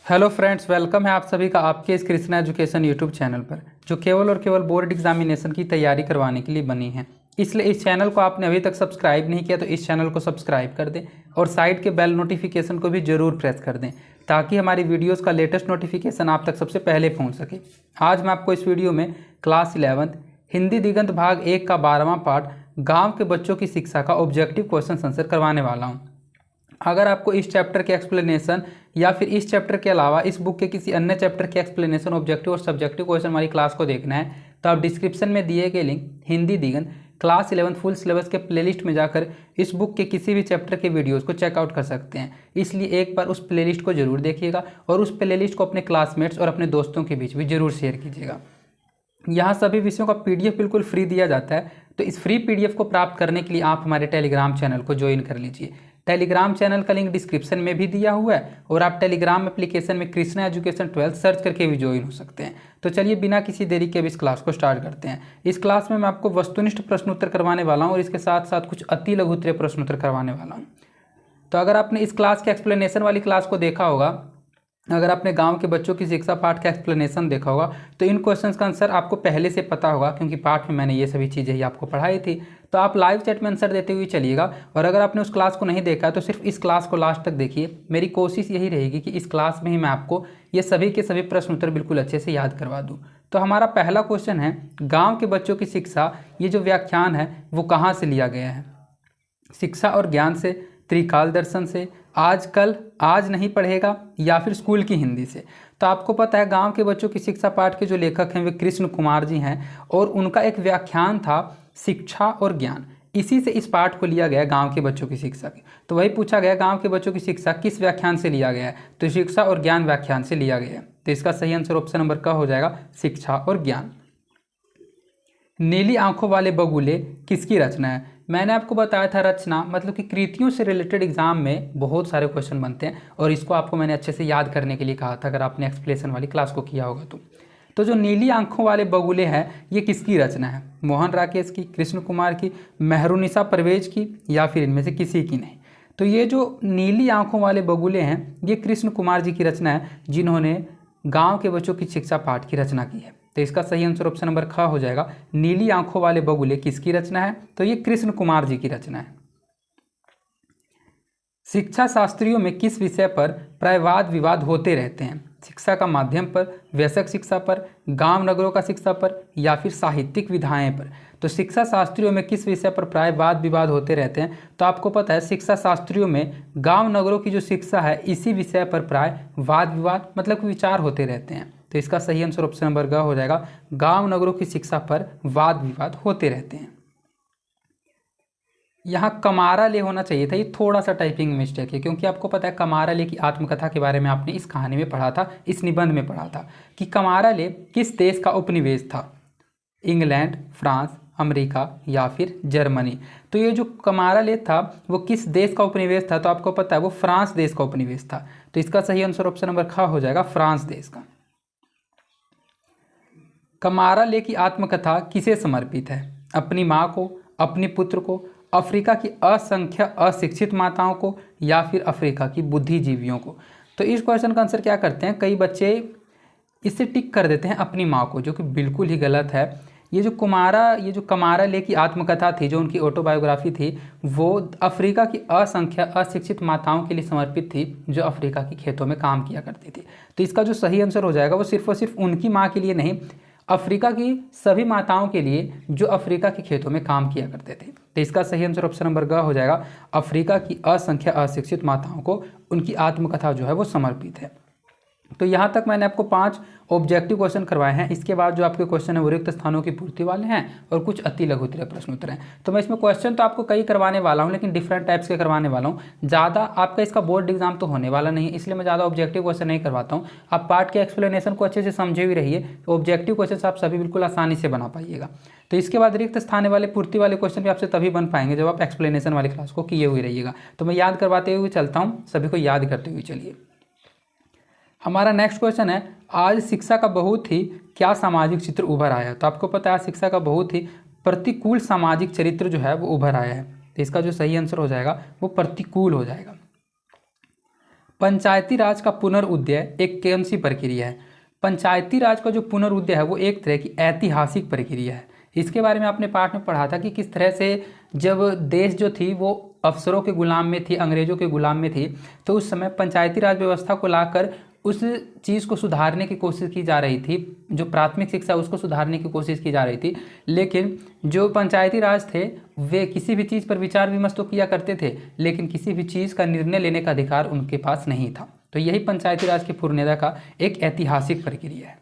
Hello friends, welcome है आप सभी का आपके इस कृष्णा एजुकेशन यूट्यूब चैनल पर, जो केवल और केवल बोर्ड एग्जामिनेशन की तैयारी करवाने के लिए बनी है। इसलिए इस चैनल को आपने अभी तक सब्सक्राइब नहीं किया तो इस चैनल को सब्सक्राइब कर दें और साइड के बेल नोटिफिकेशन को भी जरूर प्रेस कर दें, ताकि हमारी वीडियोज़ का लेटेस्ट नोटिफिकेशन आप तक सबसे पहले पहुँच सके। आज मैं आपको इस वीडियो में क्लास 11 हिंदी दिगंत भाग 1 का 12वां पार्ट गाँव के बच्चों की शिक्षा का ऑब्जेक्टिव क्वेश्चन आंसर करवाने वाला हूँ। अगर आपको इस चैप्टर के एक्सप्लेनेशन या फिर इस चैप्टर के अलावा इस बुक के किसी अन्य चैप्टर के एक्सप्लेनेशन, ऑब्जेक्टिव और सब्जेक्टिव क्वेश्चन वाली क्लास को देखना है, तो आप डिस्क्रिप्शन में दिए गए लिंक हिंदी दिगंत क्लास 11 फुल सिलेबस के प्लेलिस्ट में जाकर इस बुक के किसी भी चैप्टर के वीडियोस को चेकआउट कर सकते हैं। इसलिए एक बार उस प्लेलिस्ट को जरूर देखिएगा और उस प्लेलिस्ट को अपने क्लासमेट्स और अपने दोस्तों के बीच भी जरूर शेयर कीजिएगा। यहाँ सभी विषयों का पीडीएफ बिल्कुल फ्री दिया जाता है, तो इस फ्री पीडीएफ को प्राप्त करने के लिए आप हमारे टेलीग्राम चैनल को ज्वाइन कर लीजिए। टेलीग्राम चैनल का लिंक डिस्क्रिप्शन में भी दिया हुआ है और आप टेलीग्राम एप्लीकेशन में कृष्णा एजुकेशन 12 सर्च करके भी ज्वाइन हो सकते हैं। तो चलिए बिना किसी देरी के अब इस क्लास को स्टार्ट करते हैं। इस क्लास में मैं आपको वस्तुनिष्ठ प्रश्नोत्तर करवाने वाला हूँ और इसके साथ साथ कुछ अति लघुत्तरीय प्रश्नोत्तर करवाने वाला हूँ। तो अगर आपने इस क्लास के एक्सप्लेनेशन वाली क्लास को देखा होगा, अगर आपने गांव के बच्चों की शिक्षा पाठ का एक्सप्लेनेशन देखा होगा, तो इन क्वेश्चंस का आंसर आपको पहले से पता होगा, क्योंकि पाठ में मैंने ये सभी चीज़ें ही आपको पढ़ाई थी। तो आप लाइव चैट में आंसर देते हुए चलिएगा। और अगर आपने उस क्लास को नहीं देखा तो सिर्फ इस क्लास को लास्ट तक देखिए। मेरी कोशिश यही रहेगी कि इस क्लास में ही मैं आपको ये सभी के सभी प्रश्न उत्तर बिल्कुल अच्छे से याद करवा दूँ। तो हमारा पहला क्वेश्चन है, गाँव के बच्चों की शिक्षा, ये जो व्याख्यान है वो कहाँ से लिया गया है? शिक्षा और ज्ञान से, त्रिकाल दर्शन से, आजकल, आज नहीं पढ़ेगा, या फिर स्कूल की हिंदी से। तो आपको पता है गांव के बच्चों की शिक्षा पाठ के जो लेखक हैं वे कृष्ण कुमार जी हैं और उनका एक व्याख्यान था शिक्षा और ज्ञान। इसी से इस पाठ को लिया गया गांव के बच्चों की शिक्षा की। तो वही पूछा गया गांव के बच्चों की शिक्षा किस व्याख्यान से लिया गया है? तो शिक्षा और ज्ञान व्याख्यान से लिया गया है। तो इसका सही आंसर ऑप्शन नंबर का हो जाएगा शिक्षा और ज्ञान। नीली आंखों वाले बगुले किसकी रचना है? मैंने आपको बताया था रचना मतलब कि कृतियों से रिलेटेड एग्जाम में बहुत सारे क्वेश्चन बनते हैं और इसको आपको मैंने अच्छे से याद करने के लिए कहा था, अगर आपने एक्सप्लेनेशन वाली क्लास को किया होगा तो जो नीली आंखों वाले बगुले हैं ये किसकी रचना है? मोहन राकेश की, कृष्ण कुमार की, मेहरुनिसा परवेज की, या फिर इनमें से किसी की नहीं? तो ये जो नीली आंखों वाले बगुले हैं ये कृष्ण कुमार जी की रचना है, जिन्होंने गाँव के बच्चों की शिक्षा पाठ की रचना की है। तो इसका सही आंसर ऑप्शन नंबर ख हो जाएगा। नीली आंखों वाले बगुले किसकी रचना है? तो ये कृष्ण कुमार जी की रचना है। शिक्षा शास्त्रियों में किस विषय पर प्राय वाद विवाद होते रहते हैं? शिक्षा का माध्यम पर, वयस्क शिक्षा पर, गांव नगरों का शिक्षा पर, या फिर साहित्यिक विधाएं पर? तो शिक्षा शास्त्रियों में किस विषय पर प्राय वाद विवाद होते रहते हैं? तो आपको पता है शिक्षा शास्त्रियों में गांव नगरों की जो शिक्षा है इसी विषय पर प्राय वाद विवाद मतलब विचार होते रहते हैं। तो इसका सही आंसर ऑप्शन नंबर ग हो जाएगा। गांव नगरों की शिक्षा पर वाद विवाद होते रहते हैं। यहाँ कमारा ले होना चाहिए था, ये थोड़ा सा टाइपिंग मिस्टेक है, क्योंकि आपको पता है कमारा ले की आत्मकथा के बारे में आपने इस कहानी में पढ़ा था, इस निबंध में पढ़ा था कि कमारा ले किस देश का उपनिवेश था? इंग्लैंड, फ्रांस, अमेरिका, या फिर जर्मनी? तो ये जो कमारा ले था वो किस देश का उपनिवेश था? तो आपको पता है वो फ्रांस देश का उपनिवेश था। तो इसका सही आंसर ऑप्शन नंबर ख हो जाएगा, फ्रांस देश का। कमारा ले की आत्मकथा किसे समर्पित है? अपनी माँ को, अपनी पुत्र को, अफ्रीका की असंख्य अशिक्षित माताओं को, या फिर अफ्रीका की बुद्धिजीवियों को? तो इस क्वेश्चन का आंसर क्या करते हैं, कई बच्चे इससे टिक कर देते हैं अपनी माँ को, जो कि बिल्कुल ही गलत है। ये जो कमारा ले की आत्मकथा थी, जो उनकी ऑटोबायोग्राफी थी, वो अफ्रीका की असंख्य अशिक्षित माताओं के लिए समर्पित थी, जो अफ्रीका के खेतों में काम किया करती थी। तो इसका जो सही आंसर हो जाएगा वो सिर्फ और सिर्फ उनकी माँ के लिए नहीं, अफ्रीका की सभी माताओं के लिए जो अफ्रीका के खेतों में काम किया करते थे। तो इसका सही आंसर ऑप्शन नंबर ग हो जाएगा। अफ्रीका की असंख्य अशिक्षित माताओं को उनकी आत्मकथा जो है वो समर्पित है। तो यहाँ तक मैंने आपको 5 ऑब्जेक्टिव क्वेश्चन करवाए हैं। इसके बाद जो आपके क्वेश्चन है वो रिक्त स्थानों की पूर्ति वाले हैं और कुछ अति लघुत्तरीय प्रश्न उत्तर हैं। तो मैं इसमें क्वेश्चन तो आपको कई करवाने वाला हूँ, लेकिन डिफरेंट टाइप्स के करवाने वाला हूँ। ज़्यादा आपका इसका बोर्ड एग्जाम तो होने वाला नहीं है, इसलिए मैं ज़्यादा ऑब्जेक्टिव क्वेश्चन नहीं करवाता हूँ। आप पार्ट के एक्सप्लेनेशन को अच्छे से समझे हुए रहिए, तो ऑब्जेक्टिव क्वेश्चन आप सभी बिल्कुल आसानी से बना पाइएगा। तो इसके बाद रिक्त स्थान वाले पूर्ति वाले क्वेश्चन भी आपसे तभी बन पाएंगे जब आप एक्सप्लेनेशन वाली क्लास को किए हुए रहिएगा। तो मैं याद करवाते हुए चलता हूँ, सभी को याद करते हुए चलिए। हमारा नेक्स्ट क्वेश्चन है, आज शिक्षा का बहुत ही क्या सामाजिक चित्र उभर आया है? तो आपको पता है शिक्षा का बहुत ही प्रतिकूल सामाजिक चरित्र जो है वो उभर आया है। तो इसका जो सही आंसर हो जाएगा वो प्रतिकूल हो जाएगा। पंचायती राज का पुनरुदय एक कौन सी प्रक्रिया है? पंचायती राज का जो पुनरुदय है वो एक तरह की ऐतिहासिक प्रक्रिया है। इसके बारे में आपने पाठ में पढ़ा था कि किस तरह से जब देश जो थी वो अफसरों के गुलाम में थी, अंग्रेजों के गुलाम में थी, तो उस समय पंचायती राज व्यवस्था को लाकर उस चीज़ को सुधारने की कोशिश की जा रही थी, जो प्राथमिक शिक्षा उसको सुधारने की कोशिश की जा रही थी। लेकिन जो पंचायती राज थे वे किसी भी चीज़ पर विचार विमर्श तो किया करते थे, लेकिन किसी भी चीज़ का निर्णय लेने का अधिकार उनके पास नहीं था। तो यही पंचायती राज के पूर्णता का एक ऐतिहासिक प्रक्रिया है।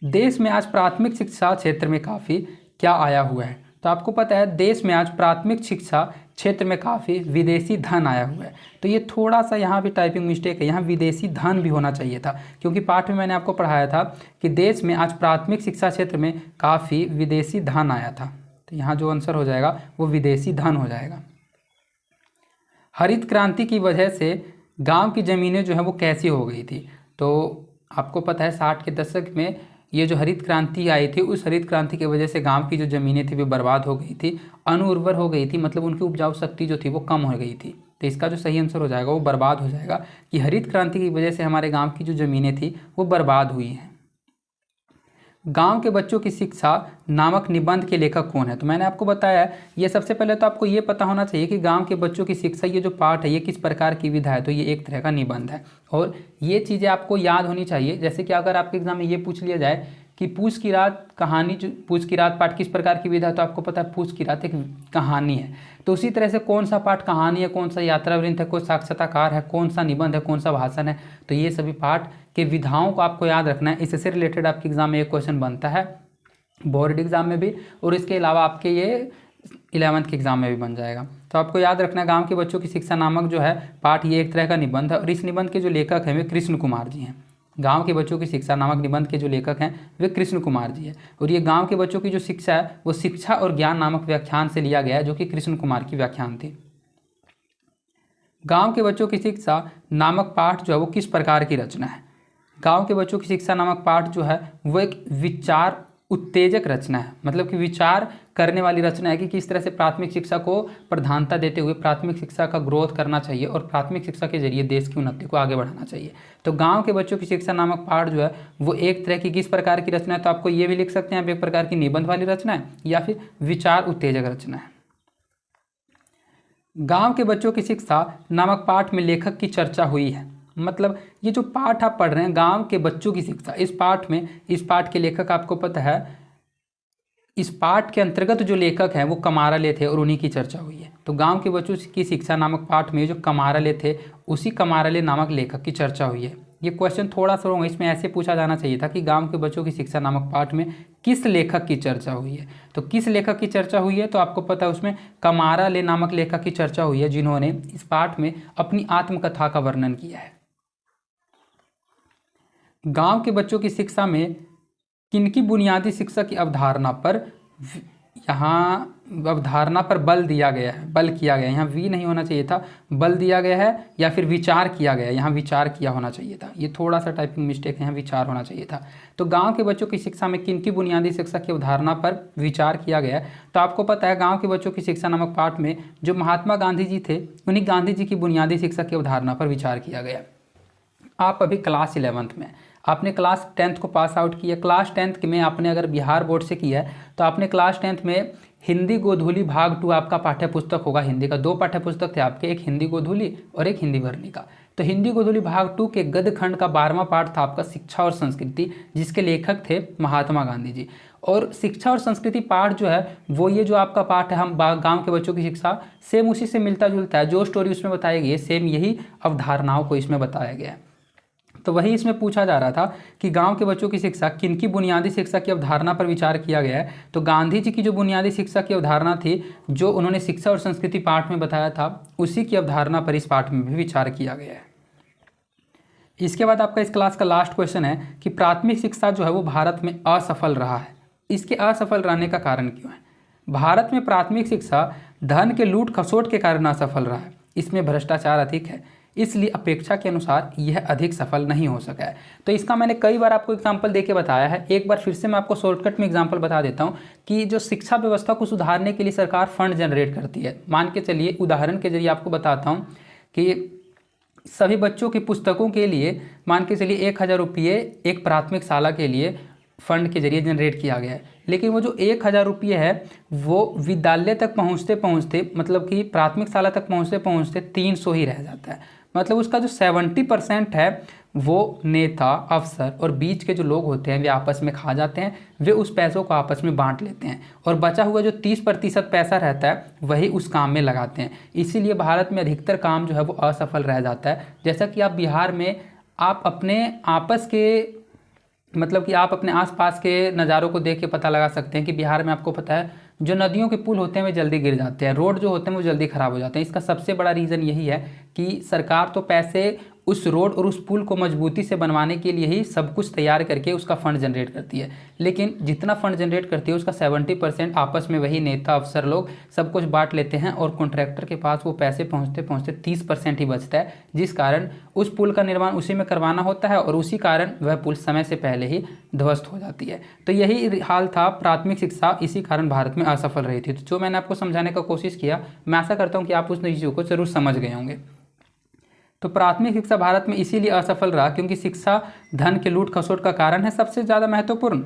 देश में आज प्राथमिक शिक्षा क्षेत्र में काफ़ी क्या आया हुआ है? तो आपको पता है देश में आज प्राथमिक शिक्षा क्षेत्र में काफ़ी विदेशी धन आया हुआ है। तो ये थोड़ा सा यहाँ भी टाइपिंग मिस्टेक है, यहाँ विदेशी धन भी होना चाहिए था, क्योंकि पाठ में मैंने आपको पढ़ाया था कि देश में आज प्राथमिक शिक्षा क्षेत्र में काफ़ी विदेशी धन आया था। तो यहाँ जो आंसर हो जाएगा वो विदेशी धन हो जाएगा। हरित क्रांति की वजह से गांव की ज़मीनें जो है वो कैसी हो गई थी? तो आपको पता है 60 के दशक में ये जो हरित क्रांति आई थी, उस हरित क्रांति की वजह से गांव की जो ज़मीनें थी वो बर्बाद हो गई थी, अनुर्वर हो गई थी, मतलब उनकी उपजाऊ शक्ति जो थी वो कम हो गई थी। तो इसका जो सही आंसर हो जाएगा वो बर्बाद हो जाएगा कि हरित क्रांति की वजह से हमारे गाँव की जो ज़मीनें थी वो बर्बाद हुई हैं। गांव के बच्चों की शिक्षा नामक निबंध के लेखक कौन है? तो मैंने आपको बताया ये सबसे पहले तो आपको ये पता होना चाहिए कि गांव के बच्चों की शिक्षा ये जो पाठ है ये किस प्रकार की विधा है। तो ये एक तरह का निबंध है और ये चीज़ें आपको याद होनी चाहिए। जैसे कि अगर आपके एग्जाम में ये पूछ लिया जाए कि पूस की रात कहानी, जो पूस की रात पाठ किस प्रकार की विधा है, तो आपको पता है पूस की रात एक कहानी है। तो उसी तरह से कौन सा पाठ कहानी है, कौन सा यात्रा वृत्त है, कौन साक्षात्कार है, कौन सा निबंध है, कौन सा भाषण है, तो ये सभी पाठ के विधाओं को आपको याद रखना है। इससे रिलेटेड आपके एग्जाम में एक क्वेश्चन बनता है बोर्ड एग्जाम में भी, और इसके अलावा आपके ये 11th के एग्जाम में भी बन जाएगा। तो आपको याद रखना है गांव के बच्चों की शिक्षा नामक जो है पाठ ये एक तरह का निबंध है और इस निबंध के जो लेखक हैं वे कृष्ण कुमार जी हैं। गांव के बच्चों की शिक्षा नामक निबंध के जो लेखक हैं वे कृष्ण कुमार जी हैं और ये गांव के बच्चों की जो शिक्षा है वो शिक्षा और ज्ञान नामक व्याख्यान से लिया गया है, जो कि कृष्ण कुमार की व्याख्यान थी। गांव के बच्चों की शिक्षा नामक पाठ जो है वो किस प्रकार की रचना है? गांव के बच्चों की शिक्षा नामक पाठ जो है वो एक विचार उत्तेजक रचना है, मतलब कि विचार करने वाली रचना है कि किस तरह से प्राथमिक शिक्षा को प्रधानता देते हुए प्राथमिक शिक्षा का ग्रोथ करना चाहिए और प्राथमिक शिक्षा के जरिए देश की उन्नति को आगे बढ़ाना चाहिए। तो गांव के बच्चों की शिक्षा नामक पाठ जो है वो एक तरह की किस प्रकार की रचना है? तो आपको ये भी लिख सकते हैं आप एक प्रकार की निबंध वाली रचना है या फिर विचार उत्तेजक रचना है। गांव के बच्चों की शिक्षा नामक पाठ में लेखक की चर्चा हुई है, मतलब ये जो पाठ आप पढ़ रहे हैं गांव के बच्चों की शिक्षा, इस पाठ में इस पाठ के लेखक आपको पता है, इस पाठ के अंतर्गत जो लेखक हैं वो कमाराले थे और उन्हीं की चर्चा हुई है। तो गांव के बच्चों की शिक्षा नामक पाठ में जो कमाराले थे उसी कमाराले नामक लेखक की चर्चा हुई है। ये क्वेश्चन थोड़ा सा रॉन्ग है, इसमें ऐसे पूछा जाना चाहिए था कि गांव के बच्चों की शिक्षा नामक पाठ में किस लेखक की चर्चा हुई है। तो किस लेखक की चर्चा हुई है? तो आपको पता है उसमें कमाराले नामक लेखक की चर्चा हुई है, जिन्होंने इस पाठ में अपनी आत्मकथा का वर्णन किया है। गांव के बच्चों की शिक्षा में किनकी बुनियादी शिक्षा की अवधारणा पर, यहाँ अवधारणा पर बल दिया गया है, बल किया गया है, यहाँ वी नहीं होना चाहिए था, बल दिया गया है या फिर विचार किया गया है, यहाँ विचार किया होना चाहिए था, ये थोड़ा सा टाइपिंग मिस्टेक है, यहाँ विचार होना चाहिए था। तो गांव के बच्चों की शिक्षा में किनकी बुनियादी शिक्षा की अवधारणा पर विचार किया गया है? तो आपको पता है गाँव के बच्चों की शिक्षा नामक पाठ में जो महात्मा गांधी जी थे उन्हीं गांधी जी की बुनियादी शिक्षा की अवधारणा पर विचार किया गया। आप अभी क्लास 11th में, आपने क्लास 10th को पास आउट किया, क्लास 10th में आपने अगर बिहार बोर्ड से किया है तो आपने क्लास 10th में हिंदी गोधूली भाग 2 आपका पाठ्य पुस्तक होगा। हिंदी का 2 पाठ्य पुस्तक थे आपके, एक हिंदी गोधूली और एक हिंदी वर्णिका। तो हिंदी गोधूली भाग 2 के गद्य खंड का 12वां पाठ था आपका शिक्षा और संस्कृति, जिसके लेखक थे महात्मा गांधी जी। और शिक्षा और संस्कृति पाठ जो है वो ये जो आपका पाठ है हम गांव के बच्चों की शिक्षा, सेम उसी से मिलता जुलता है, जो स्टोरी उसमें बताई गई है सेम यही अवधारणाओं को इसमें बताया गया है। तो वही इसमें पूछा जा रहा था कि गांव के बच्चों की शिक्षा किनकी बुनियादी शिक्षा की अवधारणा पर विचार किया गया है? तो गांधी जी की जो बुनियादी शिक्षा की अवधारणा थी, जो उन्होंने शिक्षा और संस्कृति पाठ में बताया था, उसी की अवधारणा पर इस पाठ में भी विचार किया गया है। इसके बाद आपका इस क्लास का लास्ट क्वेश्चन है कि प्राथमिक शिक्षा जो है वो भारत में असफल रहा है। इसके असफल रहने का कारण क्यों है? भारत में प्राथमिक शिक्षा धन के लूट खसोट के कारण असफल रहा है, इसमें भ्रष्टाचार अधिक है, इसलिए अपेक्षा के अनुसार यह अधिक सफल नहीं हो सका है। तो इसका मैंने कई बार आपको एग्जाम्पल देके बताया है, एक बार फिर से मैं आपको शॉर्टकट में एग्जाम्पल बता देता हूं कि जो शिक्षा व्यवस्था को सुधारने के लिए सरकार फंड जनरेट करती है। मान के चलिए उदाहरण के जरिए आपको बताता हूं कि सभी बच्चों की पुस्तकों के लिए मान के चलिए 1,000 रुपये एक प्राथमिक शाला के लिए फंड के जरिए जनरेट किया गया है, लेकिन वो जो 1,000 रुपये है वो विद्यालय तक पहुँचते पहुँचते मतलब कि प्राथमिक शाला तक पहुँचते पहुँचते 300 ही रह जाता है। मतलब उसका जो 70% है वो नेता, अफसर और बीच के जो लोग होते हैं वे आपस में खा जाते हैं, वे उस पैसों को आपस में बांट लेते हैं और बचा हुआ जो 30% पैसा रहता है वही उस काम में लगाते हैं। इसीलिए भारत में अधिकतर काम जो है वो असफल रह जाता है। जैसा कि आप बिहार में आप अपने आपस के मतलब कि आप अपने आसपास के नज़ारों को देख के पता लगा सकते हैं कि बिहार में आपको पता है जो नदियों के पुल होते हैं वे जल्दी गिर जाते हैं, रोड जो होते हैं वो जल्दी ख़राब हो जाते हैं। इसका सबसे बड़ा रीज़न यही है कि सरकार तो पैसे उस रोड और उस पुल को मजबूती से बनवाने के लिए ही सब कुछ तैयार करके उसका फंड जनरेट करती है, लेकिन जितना फंड जनरेट करती है उसका 70% आपस में वही नेता अफसर लोग सब कुछ बांट लेते हैं और कॉन्ट्रैक्टर के पास वो पैसे पहुँचते पहुँचते 30% ही बचता है, जिस कारण उस पुल का निर्माण उसी में करवाना होता है और उसी कारण वह पुल समय से पहले ही ध्वस्त हो जाती है। तो यही हाल था प्राथमिक शिक्षा, इसी कारण भारत में असफल रही थी। तो जो मैंने आपको समझाने का कोशिश किया, मैं आशा करता हूँ कि आप उस चीज़ों को जरूर समझ गए होंगे। तो प्राथमिक शिक्षा भारत में इसीलिए असफल रहा क्योंकि शिक्षा धन के लूट खसोट का कारण है। सबसे ज़्यादा महत्वपूर्ण,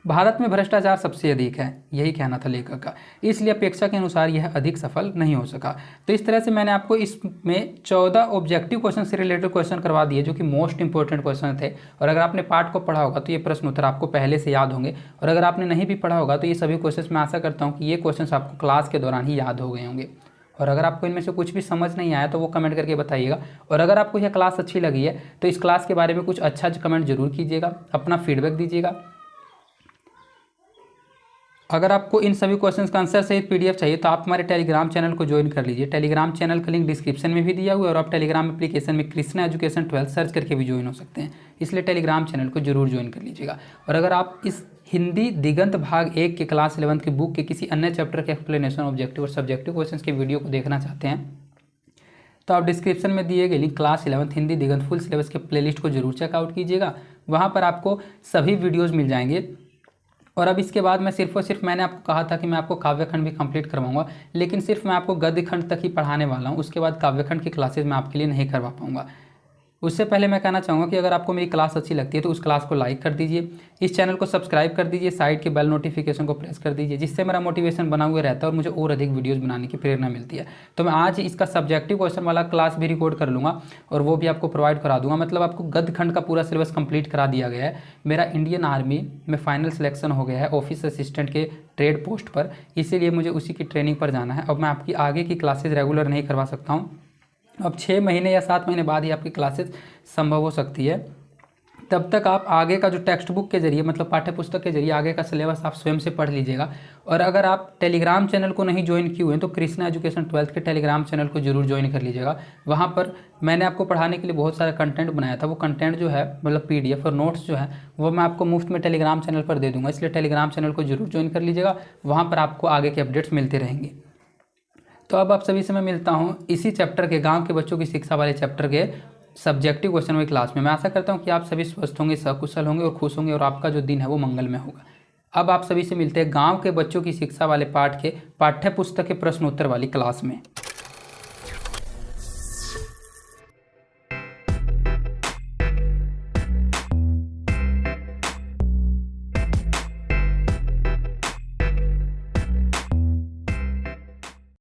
भारत में भ्रष्टाचार सबसे अधिक है, यही कहना था लेखक का, इसलिए अपेक्षा के अनुसार यह अधिक सफल नहीं हो सका। तो इस तरह से मैंने आपको इसमें 14 ऑब्जेक्टिव क्वेश्चन से रिलेटेड क्वेश्चन करवा दिए जो कि मोस्ट इंपॉर्टेंट क्वेश्चन थे। और अगर आपने पार्ट को पढ़ा होगा तो ये प्रश्न उत्तर आपको पहले से याद होंगे, और अगर आपने नहीं भी पढ़ा होगा तो ये सभी क्वेश्चन मैं आशा करता हूँ कि ये क्वेश्चन आपको क्लास के दौरान ही याद हो गए होंगे। और अगर आपको इनमें से कुछ भी समझ नहीं आया तो वो कमेंट करके बताइएगा। और अगर आपको यह क्लास अच्छी लगी है तो इस क्लास के बारे में कुछ अच्छा कमेंट जरूर कीजिएगा, अपना फीडबैक दीजिएगा। अगर आपको इन सभी क्वेश्चंस का आंसर सहित पीडीएफ चाहिए तो आप हमारे टेलीग्राम चैनल को ज्वाइन कर लीजिए। टेलीग्राम चैनल का लिंक डिस्क्रिप्शन में भी दिया हुआ है और आप टेलीग्राम एप्लीकेशन में कृष्णा एजुकेशन 12 सर्च करके भी ज्वाइन हो सकते हैं, इसलिए टेलीग्राम चैनल को जरूर ज्वाइन कर लीजिएगा। और अगर आप इस हिंदी दिगंत भाग 1 के क्लास 11 की बुक के किसी अन्य चैप्टर के एक्सप्लेनेशन, ऑब्जेक्टिव और सब्जेक्टिव क्वेश्चन के वीडियो को देखना चाहते हैं तो आप डिस्क्रिप्शन में दिए गए लिंक क्लास 11 हिंदी दिगंत फुल सिलेबस के प्लेलिस्ट को जरूर चेकआउट कीजिएगा। वहाँ पर आपको सभी वीडियोज़ मिल जाएंगे। और अब इसके बाद मैं सिर्फ और सिर्फ, मैंने आपको कहा था कि मैं आपको काव्यखंड भी कंप्लीट करवाऊंगा, लेकिन सिर्फ मैं आपको गद्य खंड तक ही पढ़ाने वाला हूं, उसके बाद काव्यखंड की क्लासेज मैं आपके लिए नहीं करवा पाऊंगा। उससे पहले मैं कहना चाहूँगा कि अगर आपको मेरी क्लास अच्छी लगती है तो उस क्लास को लाइक कर दीजिए, इस चैनल को सब्सक्राइब कर दीजिए, साइड के बेल नोटिफिकेशन को प्रेस कर दीजिए, जिससे मेरा मोटिवेशन बना हुआ रहता है और मुझे और अधिक वीडियोस बनाने की प्रेरणा मिलती है। तो मैं आज इसका सब्जेक्टिव क्वेश्चन वाला क्लास भी रिकॉर्ड कर लूँगा और वो भी आपको प्रोवाइड करा दूंगा। मतलब आपको गद्य खंड का पूरा सिलेबस कंप्लीट करा दिया गया है। मेरा इंडियन आर्मी में फाइनल सिलेक्शन हो गया है ऑफिस असिस्टेंट के ट्रेड पोस्ट पर, इसीलिए मुझे उसी की ट्रेनिंग पर जाना है। अब मैं आपकी आगे की क्लासेज रेगुलर नहीं करवा सकता हूँ, अब 6 महीने या 7 महीने बाद ही आपकी क्लासेस संभव हो सकती है। तब तक आप आगे का जो टेक्स्ट बुक के जरिए मतलब पाठ्य पुस्तक के जरिए आगे का सिलेबस आप स्वयं से पढ़ लीजिएगा। और अगर आप टेलीग्राम चैनल को नहीं ज्वाइन किए हुए हैं तो कृष्णा एजुकेशन 12 के टेलीग्राम चैनल को जरूर ज्वाइन कर लीजिएगा। वहाँ पर मैंने आपको पढ़ाने के लिए बहुत सारा कंटेंट बनाया था, वो कंटेंट जो है मतलब PDF और नोट्स जो है वो मैं आपको मुफ्त में टेलीग्राम चैनल पर दे दूँगा, इसलिए टेलीग्राम चैनल को जरूर ज्वाइन कर लीजिएगा। वहाँ पर आपको आगे के अपडेट्स मिलते रहेंगे। तो अब आप सभी से मैं मिलता हूँ इसी चैप्टर के गांव के बच्चों की शिक्षा वाले चैप्टर के सब्जेक्टिव क्वेश्चन वाली क्लास में। मैं आशा करता हूँ कि आप सभी स्वस्थ होंगे, सकुशल होंगे और खुश होंगे और आपका जो दिन है वो मंगलमय होगा। अब आप सभी से मिलते हैं गांव के बच्चों की शिक्षा वाले पाठ के पाठ्य पुस्तक के प्रश्न उत्तर वाली क्लास में।